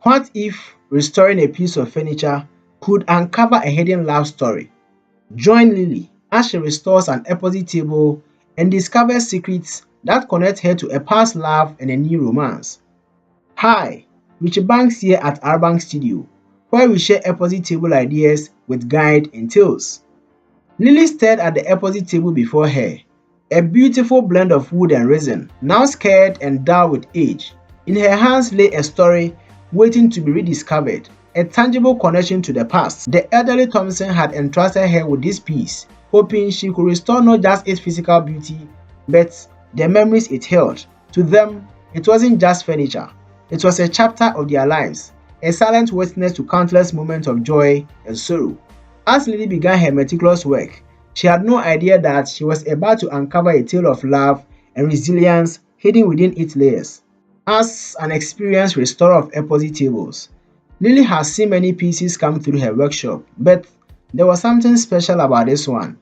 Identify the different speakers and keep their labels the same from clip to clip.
Speaker 1: What if restoring a piece of furniture could uncover a hidden love story? Join Lily as she restores an epoxy table and discovers secrets that connect her to a past love and a new romance. Hi, Richie Banks here at our Bank Studio, where we share epoxy table ideas with guide and tales. Lily stared at the epoxy table before her, a beautiful blend of wood and resin, now scarred and dull with age. In her hands lay a story waiting to be rediscovered, a tangible connection to the past. The elderly Thompson had entrusted her with this piece, hoping she could restore not just its physical beauty, but the memories it held. To them, it wasn't just furniture, it was a chapter of their lives, a silent witness to countless moments of joy and sorrow. As Lily began her meticulous work, she had no idea that she was about to uncover a tale of love and resilience hidden within its layers. As an experienced restorer of epoxy tables, Lily has seen many pieces come through her workshop, but there was something special about this one.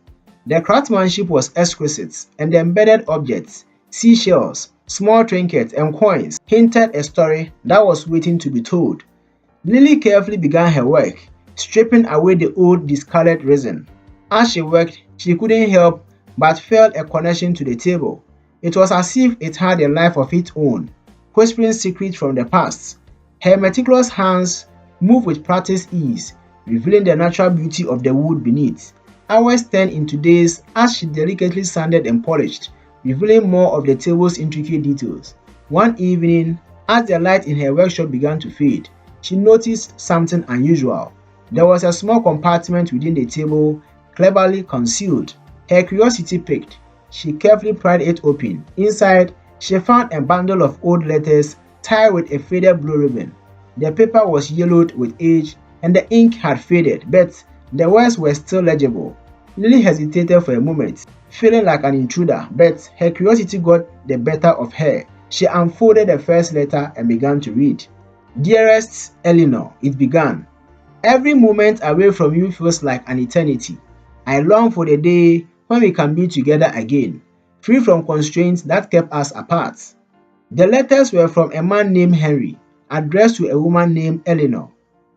Speaker 1: The craftsmanship was exquisite, and the embedded objects, seashells, small trinkets, and coins hinted a story that was waiting to be told. Lily carefully began her work, stripping away the old discolored resin. As she worked, she couldn't help but felt a connection to the table. It was as if it had a life of its own, whispering secrets from the past. Her meticulous hands moved with practiced ease, revealing the natural beauty of the wood beneath. Hours turned into days as she delicately sanded and polished, revealing more of the table's intricate details. One evening, as the light in her workshop began to fade, she noticed something unusual. There was a small compartment within the table, cleverly concealed. Her curiosity piqued. She carefully pried it open. Inside, she found a bundle of old letters tied with a faded blue ribbon. The paper was yellowed with age and the ink had faded, but the words were still legible. Lily hesitated for a moment, feeling like an intruder, but her curiosity got the better of her. She unfolded the first letter and began to read. "Dearest Eleanor," it began. "Every moment away from you feels like an eternity. I long for the day when we can be together again, free from constraints that kept us apart." The letters were from a man named Henry, addressed to a woman named Eleanor.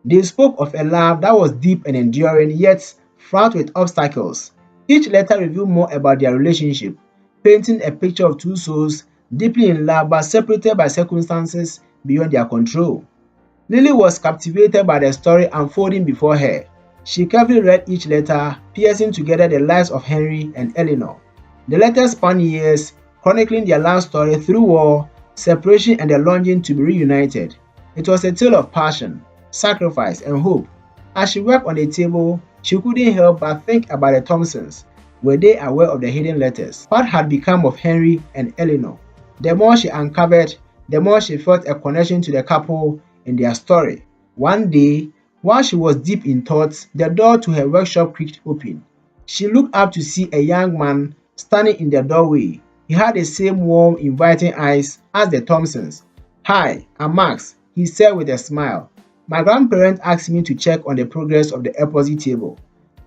Speaker 1: They spoke of a love that was deep and enduring, yet fraught with obstacles. Each letter revealed more about their relationship, painting a picture of two souls deeply in love but separated by circumstances beyond their control. Lily was captivated by the story unfolding before her. She carefully read each letter, piecing together the lives of Henry and Eleanor. The letters spanned years, chronicling their love story through war, separation, and the longing to be reunited. It was a tale of passion, sacrifice, and hope. As she worked on the table, she couldn't help but think about the Thompsons. Were they aware of the hidden letters? What had become of Henry and Eleanor? The more she uncovered, the more she felt a connection to the couple and their story. One day, while she was deep in thought, the door to her workshop creaked open. She looked up to see a young man standing in the doorway. He had the same warm, inviting eyes as the Thompsons. "Hi, I'm Max," he said with a smile. "My grandparents asked me to check on the progress of the epoxy table."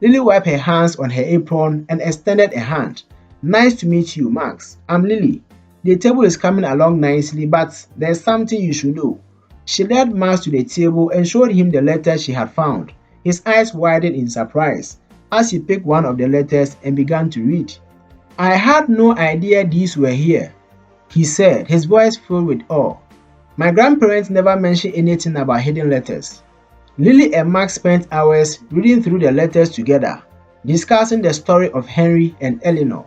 Speaker 1: Lily wiped her hands on her apron and extended a hand. "Nice to meet you, Max. I'm Lily. The table is coming along nicely, but there's something you should know." She led Max to the table and showed him the letter she had found. His eyes widened in surprise as he picked one of the letters and began to read. "I had no idea these were here," he said, his voice filled with awe. "My grandparents never mentioned anything about hidden letters." Lily and Max spent hours reading through the letters together, discussing the story of Henry and Eleanor.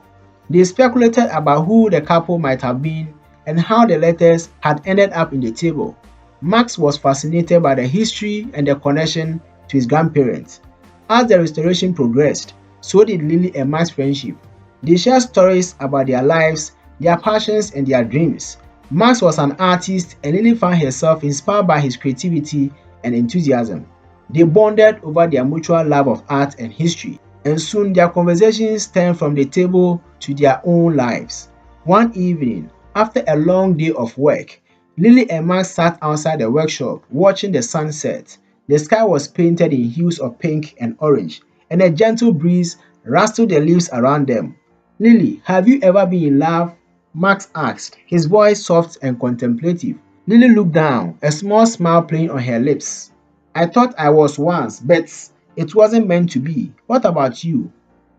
Speaker 1: They speculated about who the couple might have been and how the letters had ended up in the table. Max was fascinated by the history and the connection to his grandparents. As the restoration progressed, so did Lily and Max's friendship. They shared stories about their lives, their passions, and their dreams. Max was an artist, and Lily found herself inspired by his creativity and enthusiasm. They bonded over their mutual love of art and history, and soon their conversations turned from the table to their own lives. One evening, after a long day of work, Lily and Max sat outside the workshop watching the sunset. The sky was painted in hues of pink and orange, and a gentle breeze rustled the leaves around them. "Lily, have you ever been in love?" Max asked, his voice soft and contemplative. Lily looked down, a small smile playing on her lips. I thought I was once, but it wasn't meant to be. What about you?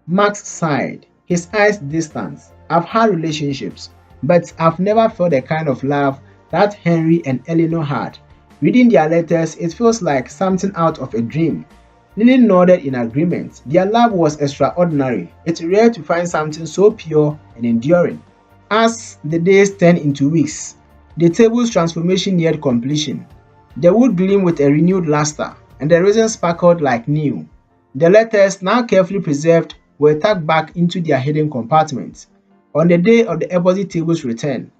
Speaker 1: Max sighed, his eyes distant. I've had relationships, but I've never felt the kind of love that Henry and Eleanor had. Reading their letters, it feels like something out of a dream. Lily nodded in agreement. Their love was extraordinary. It's rare to find something so pure and enduring. As the days turned into weeks, the table's transformation neared completion. The wood gleamed with a renewed luster, and the resin sparkled like new. The letters, now carefully preserved, were tucked back into their hidden compartments. On the day of the Epoxy table's return,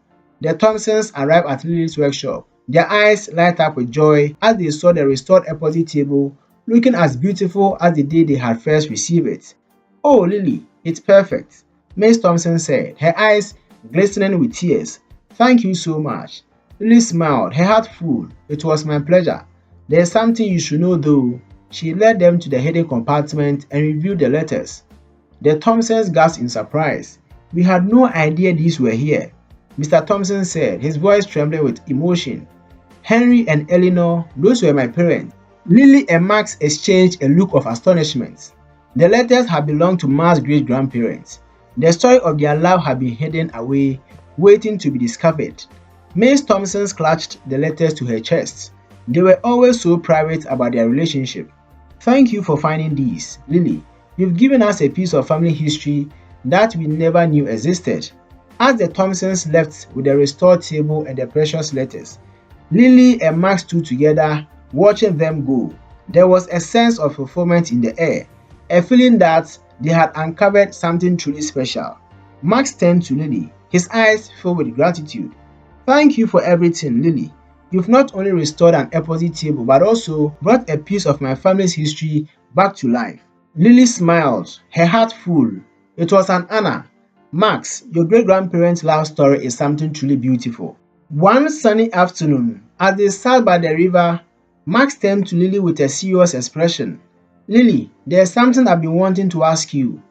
Speaker 1: the Thompsons arrived at Lily's workshop. Their eyes light up with joy as they saw the restored Epoxy table looking as beautiful as the day they had first received it. "Oh, Lily, it's perfect," Miss Thompson said, her eyes glistening with tears. "Thank you so much." Lily smiled, her heart full. "It was my pleasure. There's something you should know though." She led them to the hidden compartment and reviewed the letters. The Thompsons gasped in surprise. "We had no idea these were here," Mr. Thompson said, his voice trembling with emotion. "Henry and Eleanor, those were my parents." Lily and Max exchanged a look of astonishment. The letters had belonged to Max's great-grandparents. The story of their love had been hidden away, waiting to be discovered. Miss Thompson clutched the letters to her chest. They were always so private about their relationship. "Thank you for finding these, Lily. You've given us a piece of family history that we never knew existed." As the Thompsons left with the restored table and the precious letters, Lily and Max stood together, watching them go. There was a sense of fulfillment in the air, a feeling that they had uncovered something truly special. Max turned to Lily, his eyes filled with gratitude. "Thank you for everything, Lily. You've not only restored an Epoxy table but also brought a piece of my family's history back to life." Lily smiled, her heart full. "It was an honor. Max, your great-grandparents' love story is something truly beautiful." One sunny afternoon, as they sat by the river, Max turned to Lily with a serious expression. "Lily, there's something I've been wanting to ask you."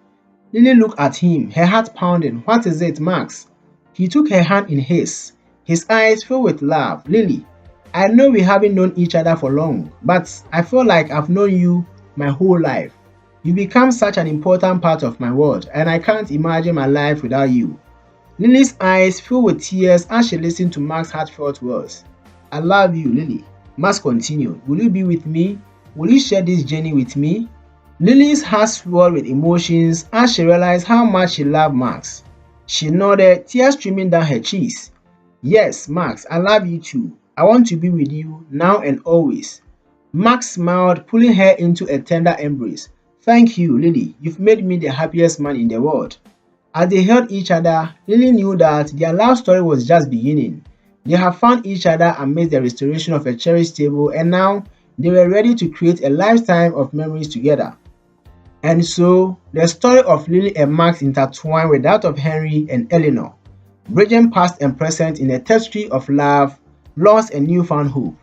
Speaker 1: Lily looked at him, her heart pounding. "What is it, Max?" He took her hand in his eyes filled with love. "Lily, I know we haven't known each other for long, but I feel like I've known you my whole life. You become such an important part of my world, and I can't imagine my life without you." Lily's eyes filled with tears as she listened to Max's heartfelt words. "I love you, Lily," Max continued. "Will you be with me? Will you share this journey with me?" Lily's heart swelled with emotions as she realized how much she loved Max. She nodded, tears streaming down her cheeks. "Yes, Max, I love you too. I want to be with you now and always." Max smiled, pulling her into a tender embrace. "Thank you, Lily. You've made me the happiest man in the world." As they held each other, Lily knew that their love story was just beginning. They had found each other amidst the restoration of a cherished table, and now they were ready to create a lifetime of memories together. And so, the story of Lily and Max intertwined with that of Henry and Eleanor, bridging past and present in a tapestry of love, loss, and newfound hope.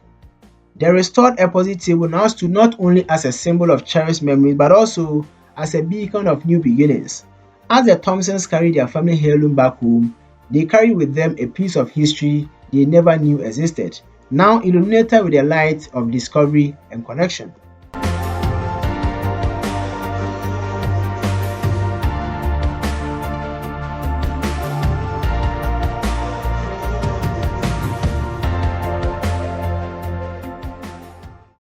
Speaker 1: The restored Epoxy table now stood not only as a symbol of cherished memories but also as a beacon of new beginnings. As the Thompsons carried their family heirloom back home, they carried with them a piece of history they never knew existed, now illuminated with the light of discovery and connection.